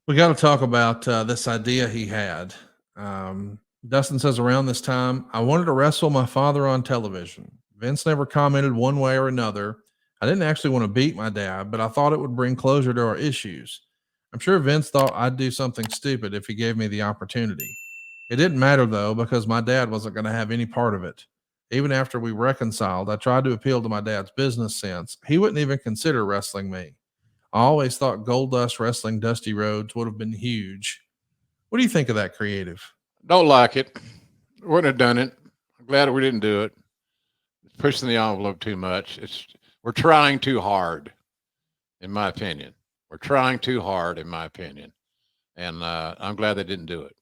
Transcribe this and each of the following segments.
We got to talk about this idea he had. Um, Dustin says, around this time, I wanted to wrestle my father on television. Vince never commented one way or another. I didn't actually want to beat my dad, but I thought it would bring closure to our issues. I'm sure Vince thought I'd do something stupid if he gave me the opportunity. It didn't matter though, because my dad wasn't going to have any part of it. Even after we reconciled, I tried to appeal to my dad's business sense. He wouldn't even consider wrestling me. I always thought Goldust wrestling Dusty Rhodes would have been huge. What do you think of that creative? Don't like it. Wouldn't have done it. I'm glad we didn't do it. It's pushing the envelope too much. We're trying too hard, in my opinion. We're trying too hard, in my opinion, and I'm glad they didn't do it.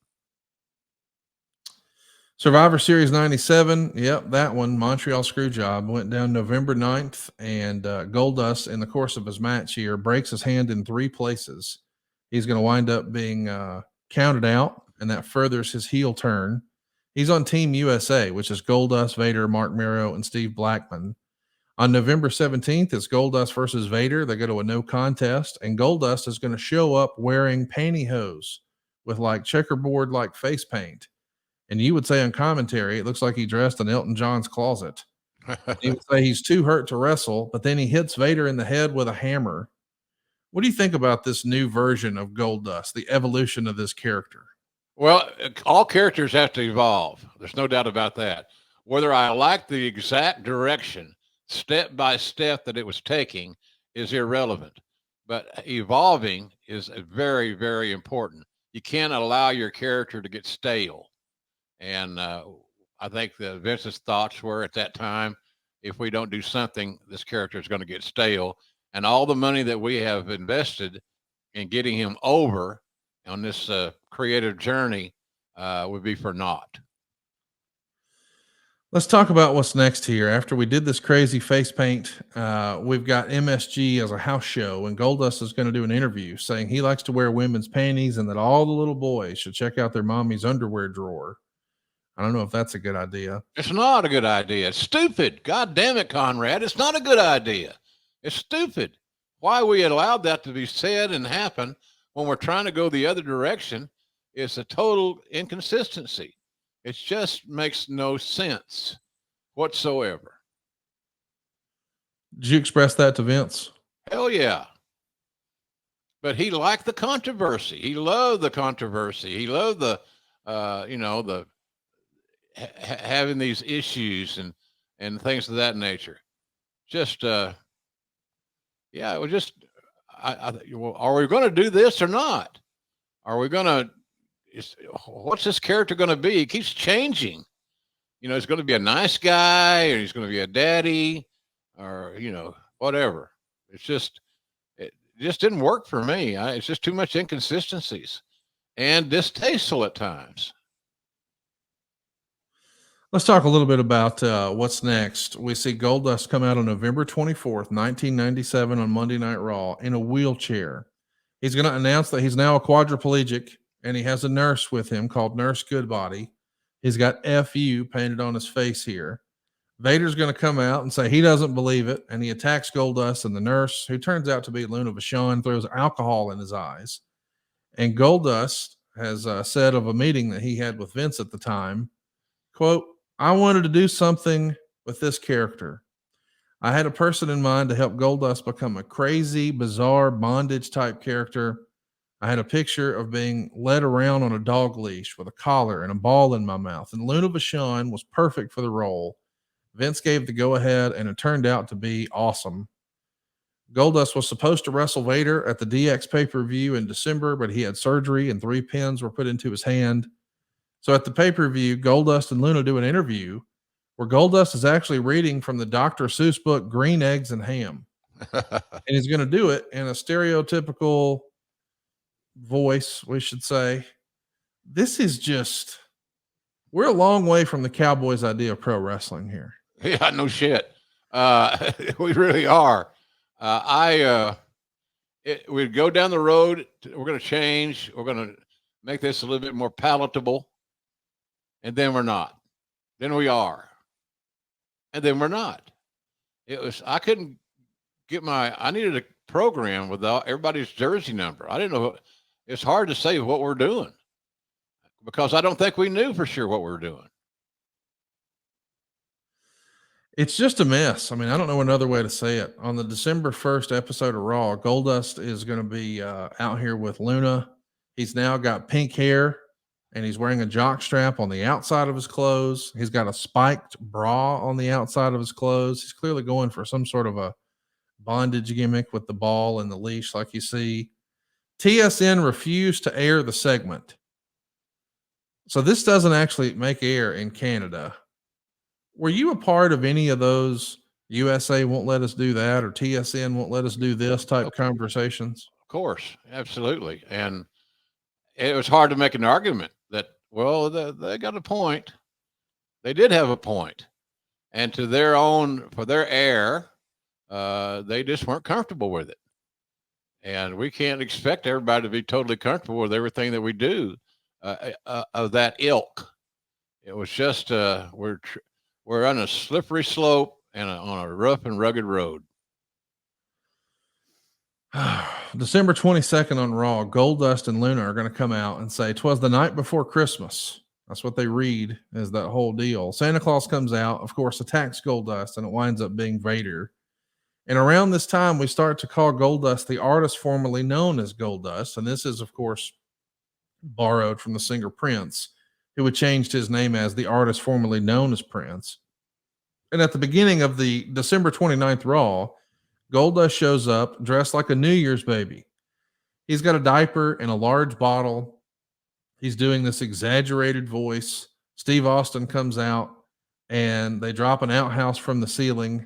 Survivor Series 97. Yep, that one, Montreal Screwjob, went down November 9th. And Goldust, in the course of his match here, breaks his hand in three places. He's going to wind up being counted out, and that furthers his heel turn. He's on Team USA, which is Goldust, Vader, Mark Mero, and Steve Blackman. On November 17th, it's Goldust versus Vader. They go to a no contest, and Goldust is going to show up wearing pantyhose with like checkerboard like face paint. And you would say on commentary, it looks like he dressed in Elton John's closet. He would say he's too hurt to wrestle, but then he hits Vader in the head with a hammer. What do you think about this new version of Goldust, the evolution of this character? Well, all characters have to evolve. There's no doubt about that. Whether I like the exact direction, step by step, that it was taking is irrelevant. But evolving is very, very important. You can't allow your character to get stale. And I think the Vince's thoughts were at that time, if we don't do something, this character is going to get stale. And all the money that we have invested in getting him over on this creative journey would be for naught. Let's talk about what's next here. After we did this crazy face paint, we've got MSG as a house show, and Goldust is going to do an interview saying he likes to wear women's panties and that all the little boys should check out their mommy's underwear drawer. I don't know if that's a good idea. It's not a good idea. It's stupid. God damn it, Conrad. It's not a good idea. It's stupid. Why we allowed that to be said and happen when we're trying to go the other direction is a total inconsistency. It just makes no sense whatsoever. Did you express that to Vince? Hell yeah. But he liked the controversy. He loved the controversy. He loved the, the having these issues and things of that nature. Just, yeah, it was just, well, are we going to do this or not? Are we going to, what's this character going to be? He keeps changing. He's going to be a nice guy, or he's going to be a daddy, or, whatever. It just didn't work for me. It's just too much inconsistencies and distasteful at times. Let's talk a little bit about what's next. We see Goldust come out on November 24th, 1997 on Monday Night Raw in a wheelchair. He's going to announce that he's now a quadriplegic, and he has a nurse with him called Nurse Goodbody. He's got FU painted on his face here. Vader's going to come out and say he doesn't believe it, and he attacks Goldust, and the nurse, who turns out to be Luna Vachon, throws alcohol in his eyes. And Goldust has said of a meeting that he had with Vince at the time, quote, I wanted to do something with this character. I had a person in mind to help Goldust become a crazy, bizarre bondage type character. I had a picture of being led around on a dog leash with a collar and a ball in my mouth. And Luna Vachon was perfect for the role. Vince gave the go ahead, and it turned out to be awesome. Goldust was supposed to wrestle Vader at the DX pay-per-view in December, but he had surgery and 3 pins were put into his hand. So at the pay-per-view, Goldust and Luna do an interview where Goldust is actually reading from the Dr. Seuss book, Green Eggs and Ham. And he's going to do it in a stereotypical voice, we should say. This is just, we're a long way from the Cowboys' idea of pro wrestling here. Yeah, no shit. We really are. We'd go down the road. We're going to change. We're going to make this a little bit more palatable. And then we're not. Then we are. And then we're not. I couldn't get I needed a program with everybody's jersey number. I didn't know. it's hard to say what we're doing because I don't think we knew for sure what we were doing. It's just a mess. I mean, I don't know another way to say it. On the December 1st episode of Raw, Goldust is going to be out here with Luna. He's now got pink hair and he's wearing a jock strap on the outside of his clothes. He's got a spiked bra on the outside of his clothes. He's clearly going for some sort of a bondage gimmick with the ball and the leash, like you see. TSN refused to air the segment. So this doesn't actually make air in Canada. Were you a part of any of those USA won't let us do that or TSN won't let us do this type conversations? Of course, absolutely. And it was hard to make an argument that, well, they got a point. They did have a point. And to their own, for their air, they just weren't comfortable with it. And we can't expect everybody to be totally comfortable with everything that we do of that ilk. It was just, we're on a slippery slope and on a rough and rugged road. December 22nd on Raw, Goldust and Luna are going to come out and say, "'Twas the night before Christmas." That's what they read as that whole deal. Santa Claus comes out, of course, attacks Goldust, and it winds up being Vader. And around this time, we start to call Goldust the artist formerly known as Goldust. And this is, of course, borrowed from the singer Prince, who had changed his name as the artist formerly known as Prince. And at the beginning of the December 29th Raw, Goldust shows up dressed like a New Year's baby. He's got a diaper and a large bottle. He's doing this exaggerated voice. Steve Austin comes out and they drop an outhouse from the ceiling.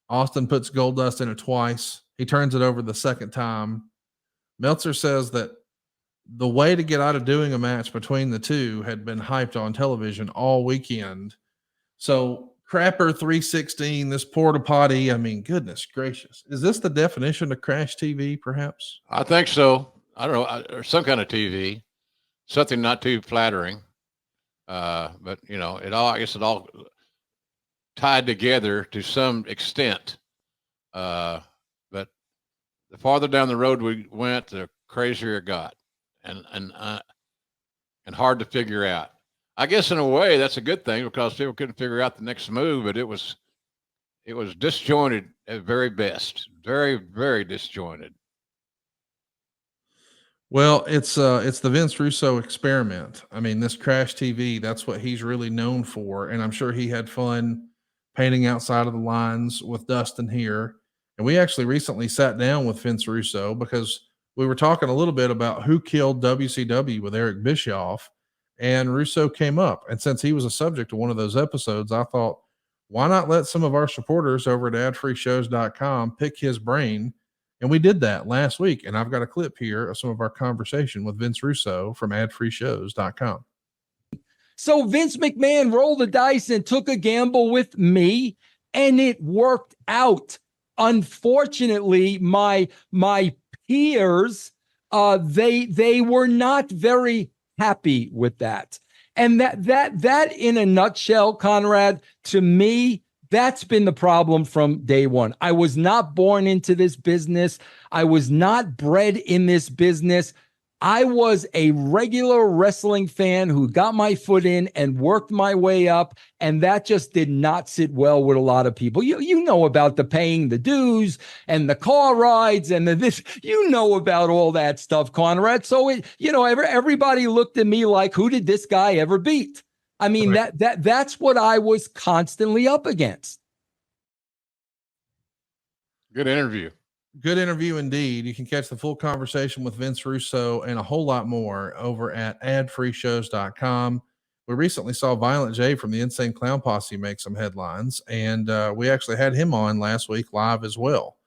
Austin puts Goldust in it twice. He turns it over the second time. Meltzer says that the way to get out of doing a match between the two had been hyped on television all weekend. So Crapper 316, this porta potty. I mean, goodness gracious. Is this the definition of crash TV, perhaps? I think so. I don't know, or some kind of TV, something not too flattering. But you know, I guess it all tied together to some extent. But the farther down the road we went, the crazier it got, and hard to figure out. I guess in a way that's a good thing because people couldn't figure out the next move, but it was disjointed at very best, very, very disjointed. Well, it's the Vince Russo experiment. I mean, this crash TV, that's what he's really known for. And I'm sure he had fun painting outside of the lines with Dustin here. And we actually recently sat down with Vince Russo because we were talking a little bit about who killed WCW with Eric Bischoff, and Russo came up. And since he was a subject of one of those episodes, I thought, why not let some of our supporters over at adfreeshows.com pick his brain? And we did that last week. And I've got a clip here of some of our conversation with Vince Russo from adfreeshows.com. So Vince McMahon rolled the dice and took a gamble with me, and it worked out. Unfortunately, my peers, they were not very happy with that. And that in a nutshell, Conrad, to me, that's been the problem from day one. I was not born into this business. I was not bred in this business. I was a regular wrestling fan who got my foot in and worked my way up, and that just did not sit well with a lot of people. You know about the paying the dues and the car rides and this. You know about all that stuff, Conrad. So everybody looked at me like, who did this guy ever beat? I mean, right. That's what I was constantly up against. Good interview. Good interview indeed. You can catch the full conversation with Vince Russo and a whole lot more over at adfreeshows.com. We recently saw Violent J from the Insane Clown Posse make some headlines, and we actually had him on last week live as well.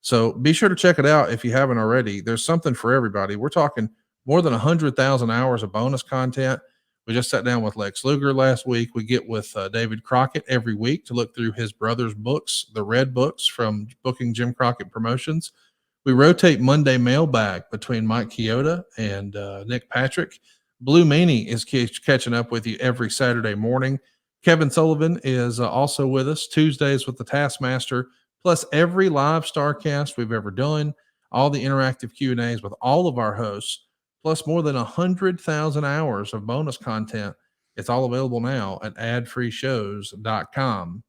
So be sure to check it out if you haven't already. There's something for everybody. We're talking more than 100,000 hours of bonus content. We just sat down with Lex Luger last week. We get with David Crockett every week to look through his brother's books, the Red Books from Booking Jim Crockett Promotions. We rotate Monday mailbag between Mike Chioda and Nick Patrick. Blue Meanie is catching up with you every Saturday morning. Kevin Sullivan is also with us Tuesdays with the Taskmaster, plus every live Starcast we've ever done, all the interactive Q&As with all of our hosts. plus more than 100,000 hours of bonus content. It's all available now at adfreeshows.com.